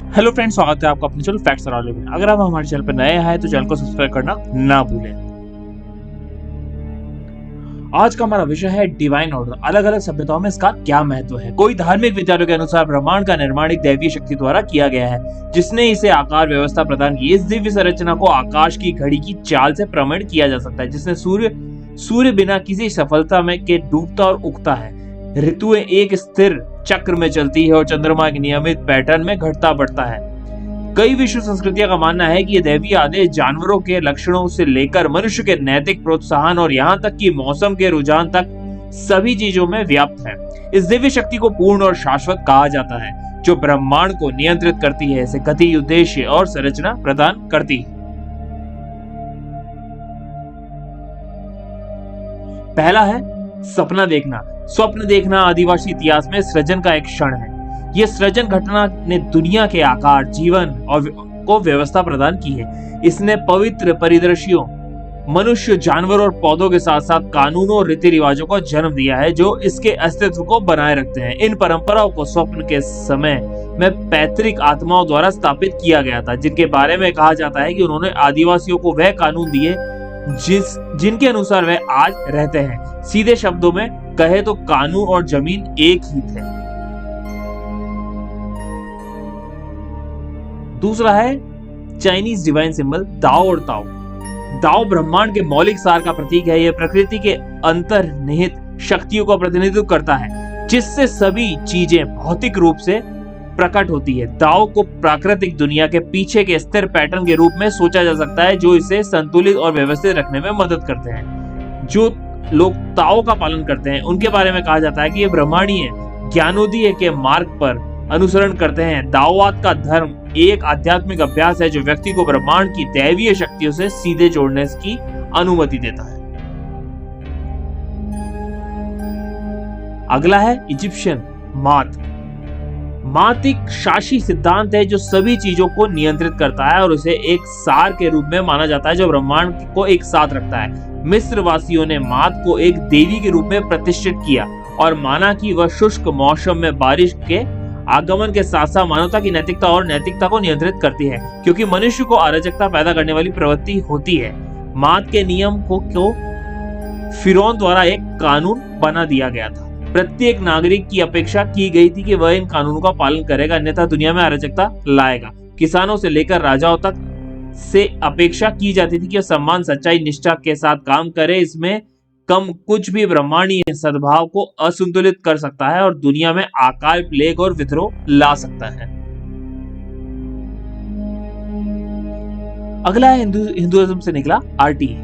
Hello friends, स्वागत है आपका अपने चैनल फैक्ट्स और नॉलेज में। अगर आप हमारे चैनल पर नए हैं तो चैनल को सब्सक्राइब करना ना भूलें। आज का हमारा विषय है डिवाइन ऑर्डर। अलग अलग सभ्यताओं में इसका क्या महत्व है। कोई धार्मिक विचारों के अनुसार ब्रह्मांड का निर्माण एक दैवीय शक्ति द्वारा किया गया है, जिसने इसे आकार व्यवस्था प्रदान की। इस दिव्य संरचना को आकाश की घड़ी की चाल से प्रमाणित किया जा सकता है, जिसने सूर्य बिना किसी सफलता में के डूबता और उगता है। ऋतुएं एक स्थिर चक्र में चलती है और चंद्रमा एक नियमित पैटर्न में घटता बढ़ता है। कई विश्व संस्कृतियों का मानना है कि ये दैवीय आदेश जानवरों के लक्षणों से लेकर मनुष्य के नैतिक प्रोत्साहन और यहाँ तक कि मौसम के रुझान तक सभी चीजों में व्याप्त है। इस दिव्य शक्ति को पूर्ण और शाश्वत कहा जाता है, जो ब्रह्मांड को नियंत्रित करती है, इसे गति, उद्देश्य और संरचना प्रदान करती है। पहला है सपना देखना। स्वप्न देखना आदिवासी इतिहास में सृजन का एक क्षण है। यह सृजन घटना ने दुनिया के आकार, जीवन और को व्यवस्था प्रदान की है। इसने पवित्र परिदृश्यों, मनुष्य, जानवर और पौधों के साथ साथ कानूनों और रीति रिवाजों को जन्म दिया है, जो इसके अस्तित्व को बनाए रखते हैं। इन परंपराओं को स्वप्न के समय में पैतृक आत्माओं द्वारा स्थापित किया गया था, जिनके बारे में कहा जाता है कि उन्होंने आदिवासियों को वह कानून दिए जिनके अनुसार वे आज रहते हैं। सीधे शब्दों में कहे तो कानून और जमीन एक ही थे। दूसरा है चाइनीज डिवाइन सिंबल दाओ और ताओ। दाओ ब्रह्मांड के मौलिक सार का प्रतीक है। यह प्रकृति के अंतर्निहित शक्तियों का प्रतिनिधित्व करता है, जिससे सभी चीजें भौतिक रूप से प्रकट होती है। दाओ को प्राकृतिक दुनिया के पीछे के स्थिर पैटर्न के रूप में सोचा जा सकता है, जो इसे संतुलित और व्यवस्थित रखने में मदद करते हैं। जो लोग ताओ का पालन करते हैं, उनके बारे में कहा जाता है कि ये ब्रह्मांडीय ज्ञानोदय के मार्ग पर अनुसरण करते हैं। दाओवाद का धर्म एक आध्यात्मिक अभ्यास है, जो व्यक्ति को ब्रह्मांड की दैवीय शक्तियों से सीधे जोड़ने की अनुमति देता है। अगला है इजिप्शियन मात। मात एक शासी सिद्धांत है, जो सभी चीजों को नियंत्रित करता है और उसे एक सार के रूप में माना जाता है, जो ब्रह्मांड को एक साथ रखता है। मिस्र वासियों ने मात को एक देवी के रूप में प्रतिष्ठित किया और माना कि वह शुष्क मौसम में बारिश के आगमन के साथ साथ मानवता की नैतिकता को नियंत्रित करती है, क्योंकि मनुष्य को अराजकता पैदा करने वाली प्रवृत्ति होती है। मात के नियम को फिरौन द्वारा एक कानून बना दिया गया था। प्रत्येक नागरिक की अपेक्षा की गई थी कि वह इन कानूनों का पालन करेगा, अन्यथा दुनिया में अराजकता लाएगा। किसानों से लेकर राजाओं तक से अपेक्षा की जाती थी कि सम्मान, सच्चाई, निष्ठा के साथ काम करे। इसमें कम कुछ भी ब्रह्मांडीय सद्भाव को असंतुलित कर सकता है और दुनिया में अकाल, प्लेग और विद्रोह ला सकता है। अगला है हिंदुइज्म से निकला आरटी।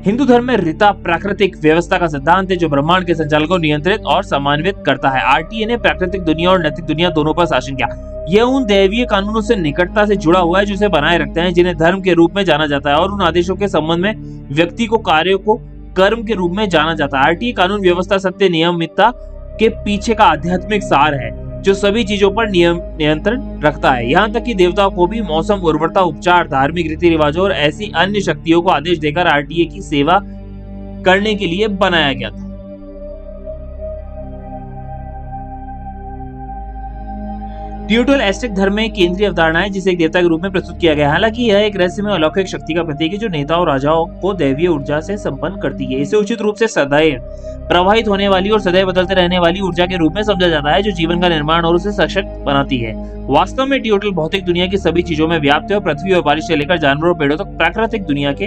हिंदू धर्म में ऋता प्राकृतिक व्यवस्था का सिद्धांत है, जो ब्रह्मांड के संचालन को नियंत्रित और समन्वित करता है। आरटीए ने प्राकृतिक दुनिया और नैतिक दुनिया दोनों पर शासन किया। यह उन दैवीय कानूनों से निकटता से जुड़ा हुआ है, जो इसे बनाए रखते हैं, जिन्हें धर्म के रूप में जाना जाता है, और उन आदेशों के संबंध में व्यक्ति को कार्यों को कर्म के रूप में जाना जाता है। आरटीए कानून व्यवस्था सत्य, नियमितता के पीछे का आध्यात्मिक सार है, जो सभी चीजों पर नियंत्रण रखता है। यहाँ तक कि देवताओं को भी मौसम, उर्वरता, उपचार, धार्मिक रीति रिवाजों और ऐसी अन्य शक्तियों को आदेश देकर आरटीए की सेवा करने के लिए बनाया गया था। ट्यूटोल एस्टेक धर्म में केंद्रीय अवधारणा है, जिसे एक देवता के रूप में प्रस्तुत किया गया। हालांकि यह एक रहस्यमय अलौकिक शक्ति का प्रतीक है, जो नेताओं और राजाओं को दैवीय ऊर्जा से संपन्न करती है। इसे उचित रूप से सदैव प्रवाहित होने वाली और सदैव बदलते रहने वाली ऊर्जा के रूप में समझा जाता है, जो जीवन का निर्माण और उसे सशक्त बनाती है। वास्तव में ट्यूटोल भौतिक दुनिया की सभी चीजों में व्याप्त है और पृथ्वी और बारिश से लेकर जानवरों और पेड़ों तक प्राकृतिक दुनिया के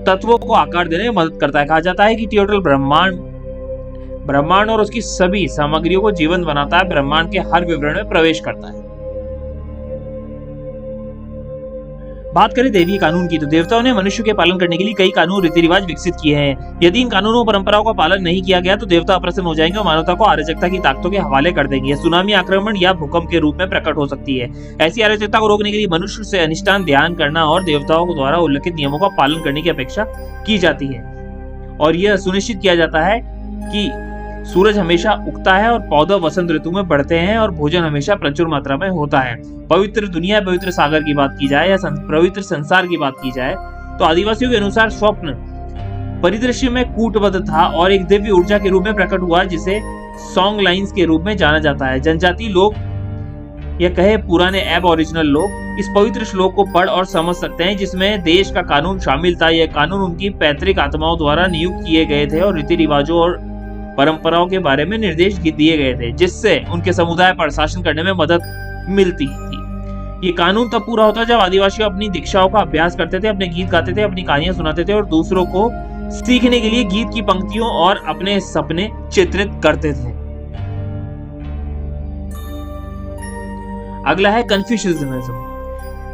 तत्वों को आकार देने में मदद करता है। कहा जाता है कि ट्यूटोल ब्रह्मांड और उसकी सभी सामग्रियों को जीवंत बनाता है, ब्रह्मांड के हर विवरण में प्रवेश करता है। बात करें दैवीय कानून की, तो देवताओं ने मनुष्य के पालन करने के लिए कई कानून, रीति रिवाज विकसित किए हैं। यदि इन कानूनों परंपराओं का पालन नहीं किया गया तो देवता अप्रसन्न हो जाएंगे और मानवता को अराजकता की ताकतों के हवाले कर देंगे। सुनामी, आक्रमण या भूकंप के रूप में प्रकट हो सकती है। ऐसी अराजकता को रोकने के लिए मनुष्य से अनिष्टान ध्यान करना और देवताओं द्वारा उल्लिखित नियमों का पालन करने की अपेक्षा की जाती है, और यह सुनिश्चित किया जाता है कि सूरज हमेशा उगता है और पौधे वसंत ऋतु में बढ़ते हैं और भोजन हमेशा प्रचुर मात्रा में होता है। पवित्र दुनिया, पवित्र सागर की बात की जाए या पवित्र संसार की बात की जाए, तो आदिवासियों के अनुसार स्वप्न परिदृश्य में कूटबद्ध था और एक दिव्य ऊर्जा के रूप में प्रकट हुआ, जिसे सॉन्ग लाइन्स के रूप में जाना जाता है। जनजाति लोग या कहे पुराने एबओरिजिनल लोग इस पवित्र श्लोक को पढ़ और समझ सकते हैं, जिसमें देश का कानून शामिल था। यह कानून उनकी पैतृक आत्माओं द्वारा नियुक्त किए गए थे और रीति रिवाजों और परंपराओं के बारे में निर्देश दिए गए थे, जिससे उनके समुदाय पर शासन करने में मदद मिलती थी। ये कानून तब पूरा होता जब आदिवासी अपनी दीक्षाओं का अभ्यास करते थे, अपने गीत गाते थे, अपनी कहानियां सुनाते थे और दूसरों को सीखने के लिए गीत की पंक्तियों और अपने सपने चित्रित करते थे। अगला है कन्फ्यूशियनिज्म।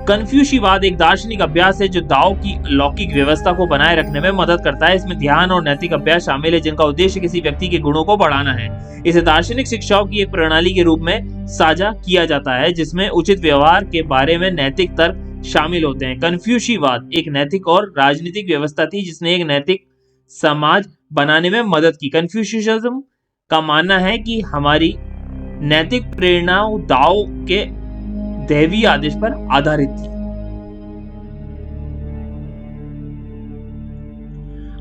कन्फ्यूशीवाद एक दार्शनिक अभ्यास है जो दाओ की लौकिक व्यवस्था को बनाए रखने में मदद करता है। इसमें ध्यान और नैतिक अभ्यास शामिल है, जिनका उद्देश्य किसी व्यक्ति के गुणों को बढ़ाना है। इसे दार्शनिक शिक्षाओं की एक प्रणाली के रूप में साझा किया जाता है, जिसमें उचित व्यवहार के बारे में नैतिक तर्क शामिल होते हैं। कन्फ्यूशीवाद एक नैतिक और राजनीतिक व्यवस्था थी जिसने एक नैतिक समाज बनाने में मदद की। कन्फ्यूशियनिज्म का मानना है कि हमारी नैतिक प्रेरणाओं दाओ के दैवीय आदेश पर आधारित थी।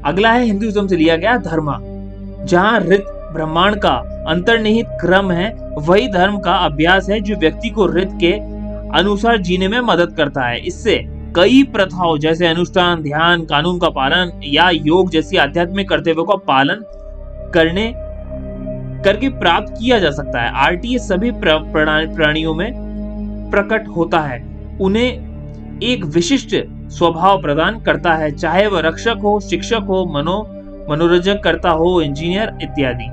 अगला है हिंदुइज्म से लिया गया धर्म। जहां ऋत ब्रह्मांड का अंतर्निहित क्रम है, वही धर्म का अभ्यास है जो व्यक्ति को ऋत के अनुसार जीने में मदद करता है। इससे कई प्रथाओं जैसे अनुष्ठान, ध्यान, कानून का पालन या योग जैसी आध्यात्मिक कर्तव्यों का पालन करके प्राप्त किया जा सकता है। आरटीएस सभी प्राणियों में प्रकट होता है, उन्हें एक विशिष्ट स्वभाव प्रदान करता है, चाहे वह रक्षक हो, शिक्षक हो, मनोरंजक करता हो, इंजीनियर इत्यादि।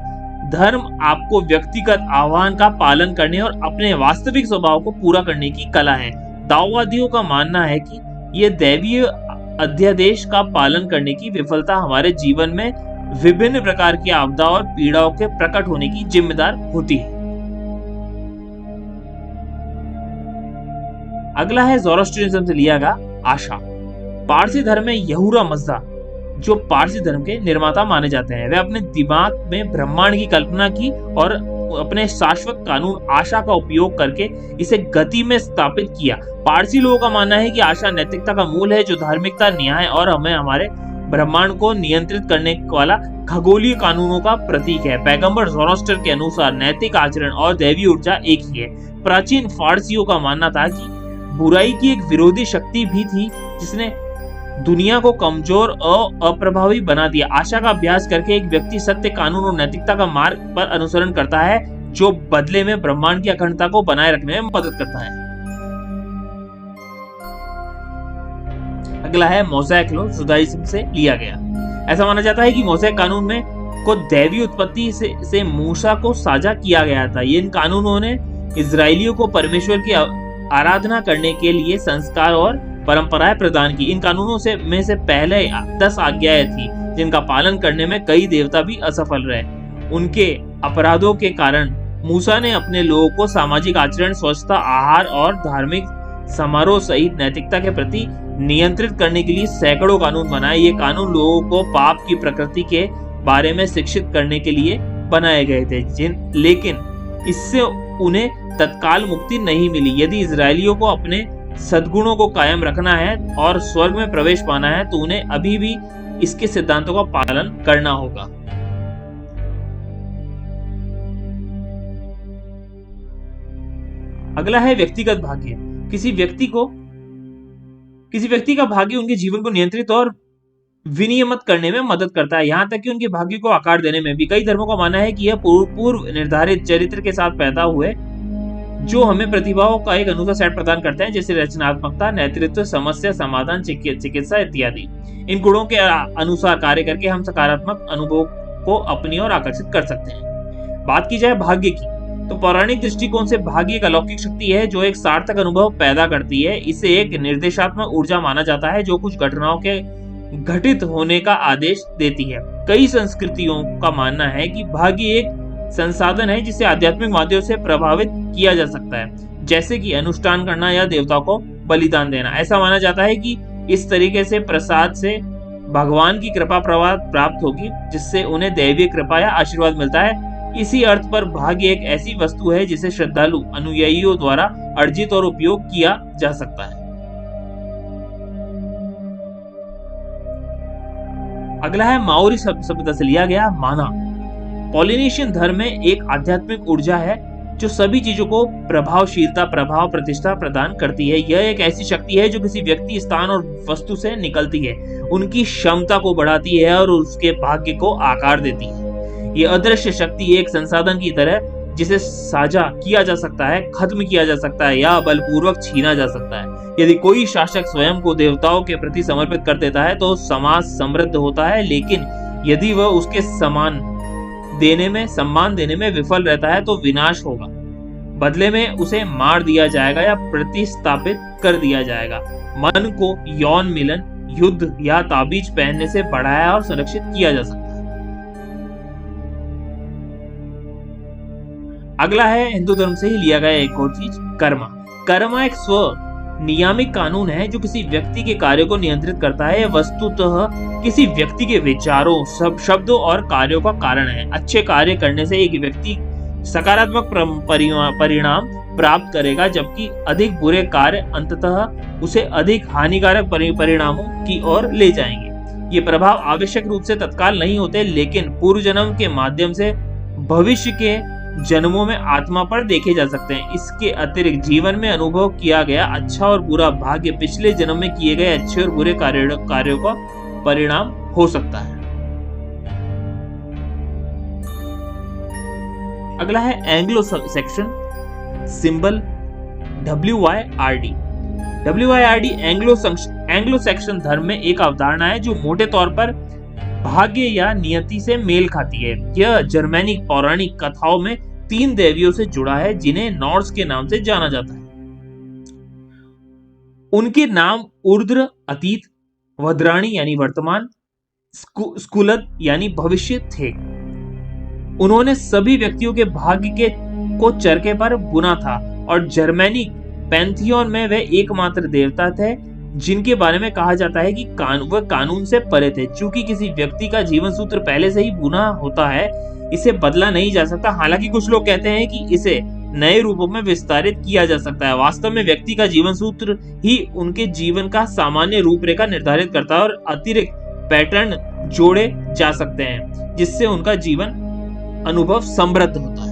धर्म आपको व्यक्तिगत आह्वान का पालन करने और अपने वास्तविक स्वभाव को पूरा करने की कला है। दाओवादियों का मानना है कि यह दैवीय अध्यादेश का पालन करने की विफलता हमारे जीवन में विभिन्न प्रकार की आपदा और पीड़ाओं के प्रकट होने की जिम्मेदार होती है। अगला है ज़ोरोस्ट्रियनिज्म से लिया गया आशा। पारसी धर्म में यहूरा मज़दा, जो पारसी धर्म के निर्माता माने जाते हैं, वे अपने दिमाग में ब्रह्मांड की कल्पना की और अपने शाश्वत कानून आशा का उपयोग करके इसे गति में स्थापित किया। पारसी लोगों का मानना है कि आशा नैतिकता का मूल है, जो धार्मिकता, न्याय और हमें हमारे ब्रह्मांड को नियंत्रित करने वाला खगोलीय कानूनों का प्रतीक है। पैगंबर ज़ोरोस्टर के अनुसार नैतिक आचरण और दैवीय ऊर्जा एक ही है। प्राचीन फारसियों का मानना था कि बुराई की एक विरोधी शक्ति भी थी जिसने दुनिया को कमजोर और अप्रभावी बना दिया। आशा का अभ्यास करके एक व्यक्ति सत्य, कानून और नैतिकता का मार्ग पर अनुसरण करता है, जो बदले में ब्रह्मांड की अखंडता को बनाए रखने में मदद करता है। अगला है मोज़ेक लॉ, जुदाइज्म से लिया गया। ऐसा माना जाता है कि मोज़ेक कानून में को दैवीय उत्पत्ति से मूसा को साझा किया गया था। इन कानूनों ने इजरायलियों को परमेश्वर की आराधना करने के लिए संस्कार और परंपराएं प्रदान की। इन कानूनों में से पहले 10 आज्ञाएं थी, जिनका पालन करने में कई देवता भी असफल रहे। उनके अपराधों के कारण मूसा ने अपने लोगों को सामाजिक आचरण, स्वच्छता, आहार और धार्मिक समारोह सहित नैतिकता के प्रति नियंत्रित करने के लिए सैकड़ों कानून बनाए। ये कानून लोगों को पाप की प्रकृति के बारे में शिक्षित करने के लिए बनाए गए थे, लेकिन इससे उन्हें तत्काल मुक्ति नहीं मिली। यदि इजरायलियों को अपने सद्गुणों को कायम रखना है और स्वर्ग में प्रवेश पाना है, तो उन्हें अभी भी इसके सिद्धांतों का पालन करना होगा। अगला है व्यक्तिगत भाग्य। किसी व्यक्ति का भाग्य उनके जीवन को नियंत्रित और विनियमित करने में मदद करता है, यहाँ तक कि उनके भाग्य को आकार देने में भी। कई धर्मों का मानना है कि यह पूर्व निर्धारित चरित्र के साथ पैदा हुए, जो हमें प्रतिभाओं का एक अनूठा सेट प्रदान करते हैं, जैसे रचनात्मकता, नेतृत्व, समस्या समाधान, चिकित्सा इत्यादि। इन गुणों के अनुसार कार्य करके हम सकारात्मक अनुभव को अपनी ओर आकर्षित कर सकते हैं। बात की जाए भाग्य की, तो पौराणिक दृष्टिकोण से भाग्य एक अलौकिक शक्ति है जो एक सार्थक अनुभव पैदा करती है। इसे एक निर्देशात्मक ऊर्जा माना जाता है जो कुछ घटनाओं के घटित होने का आदेश देती है। कई संस्कृतियों का मानना है कि भाग्य एक संसाधन है जिसे आध्यात्मिक माध्यम से प्रभावित किया जा सकता है, जैसे कि अनुष्ठान करना या देवताओं को बलिदान देना। ऐसा माना जाता है कि इस तरीके से प्रसाद से भगवान की कृपा प्राप्त होगी, जिससे उन्हें दैवीय कृपा या आशीर्वाद मिलता है। इसी अर्थ पर भाग्य एक ऐसी वस्तु है जिसे श्रद्धालु अनुयायियों द्वारा अर्जित और उपयोग किया जा सकता है। अगला है माओरी सभ्यता से लिया गया माना। पॉलिनेशियन धर्म में एक आध्यात्मिक ऊर्जा है जो सभी चीजों को प्रभावशीलता, प्रभाव, प्रतिष्ठा प्रदान करती है। यह एक ऐसी शक्ति है जो किसी व्यक्ति, स्थान और वस्तु से निकलती है, उनकी क्षमता को बढ़ाती है और उसके भाग्य को आकार देती है। यह अदृश्य शक्ति एक संसाधन की तरह जिसे साझा किया जा सकता है, खत्म किया जा सकता है या बलपूर्वक छीना जा सकता है। यदि कोई शासक स्वयं को देवताओं के प्रति समर्पित कर देता है तो समाज समृद्ध होता है, लेकिन यदि वह उसके सम्मान देने में विफल रहता है तो विनाश होगा। बदले में उसे मार दिया जाएगा या प्रतिस्थापित कर दिया जाएगा। मन को यौन मिलन, युद्ध या ताबीज पहनने से बढ़ाया और संरक्षित किया जा सकता है। अगला है हिंदू धर्म से ही लिया गया एक और चीज, कर्मा। कर्मा एक स्व नियामिक कानून है जो किसी व्यक्ति के कार्यों को नियंत्रित करता है। वस्तुतः किसी व्यक्ति के विचारों, शब्दों और कार्यों का कारण है। अच्छे कार्य करने से एक व्यक्ति सकारात्मक परिणाम प्राप्त करेगा, जबकि अधिक बुरे कार्य अंततः उसे अधिक हानिकारक परिणामों की ओर ले जाएंगे। ये प्रभाव आवश्यक रूप से तत्काल नहीं होते, लेकिन पूर्व जन्म के माध्यम से भविष्य के जन्मों में आत्मा पर देखे जा सकते हैं। इसके अतिरिक्त जीवन में अनुभव किया गया अच्छा और बुरा भाग्य पिछले जन्म में किए गए अच्छे और बुरे कार्यों का परिणाम हो सकता है। अगला है Anglo Saxon symbol WYRD। WYRD Anglo Saxon धर्म में एक अवधारणा है जो मोटे तौर पर भाग्य या नियति से मेल खाती है। यह जर्मैनिक पौराणिक कथाओं में 3 देवियों से जुड़ा है जिन्हें नॉर्स के नाम से जाना जाता है। उनके नाम ऊर्ध्व अतीत, वज्राणी यानी वर्तमान, स्कुलद यानी भविष्य थे। उन्होंने सभी व्यक्तियों के भाग्य को चरखे पर बुना था और जर्मैनिक पैंथियन में वे एकमात्र देवता थे जिनके बारे में कहा जाता है कि वह कानून से परे थे। चूंकि किसी व्यक्ति का जीवन सूत्र पहले से ही बुना होता है, इसे बदला नहीं जा सकता। हालांकि कुछ लोग कहते हैं कि इसे नए रूपों में विस्तारित किया जा सकता है। वास्तव में व्यक्ति का जीवन सूत्र ही उनके जीवन का सामान्य रूपरेखा निर्धारित करता है और अतिरिक्त पैटर्न जोड़े जा सकते हैं जिससे उनका जीवन अनुभव समृद्ध होता है।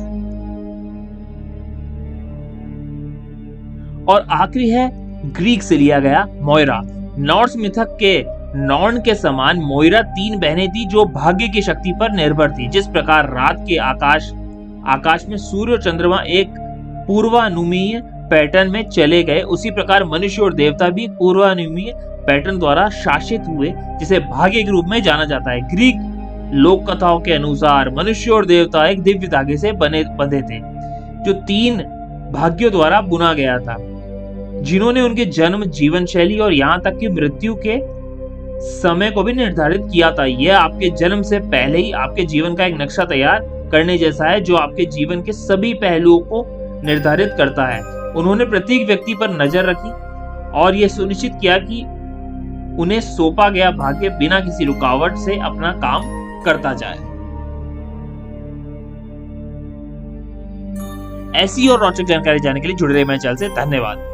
और आखिरी है ग्रीक से लिया गया मोइरा। नॉर्स मिथक के नॉर्न के समान मोइरा 3 बहनें थी जो भाग्य की शक्ति पर निर्भर थी। जिस प्रकार रात के आकाश में सूर्य और चंद्रमा एक पूर्वानुमीय पैटर्न में चले गए, उसी प्रकार मनुष्य और देवता भी पूर्वानुमीय पैटर्न द्वारा शासित हुए, जिसे भाग्य के रूप में जाना जाता है। ग्रीक लोक कथाओं के अनुसार मनुष्य और देवता एक दिव्य धागे से बंधे थे जो 3 भाग्यों द्वारा बुना गया था, जिन्होंने उनके जन्म, जीवन शैली और यहाँ तक कि मृत्यु के समय को भी निर्धारित किया था। यह आपके जन्म से पहले ही आपके जीवन का एक नक्शा तैयार करने जैसा है जो आपके जीवन के सभी पहलुओं को निर्धारित करता है। उन्होंने प्रत्येक व्यक्ति पर नजर रखी और यह सुनिश्चित किया कि उन्हें सौंपा गया भाग्य बिना किसी रुकावट से अपना काम करता जाए। ऐसी और रोचक जानकारी जानने के लिए जुड़े रहिए मेरे चैनल से। धन्यवाद।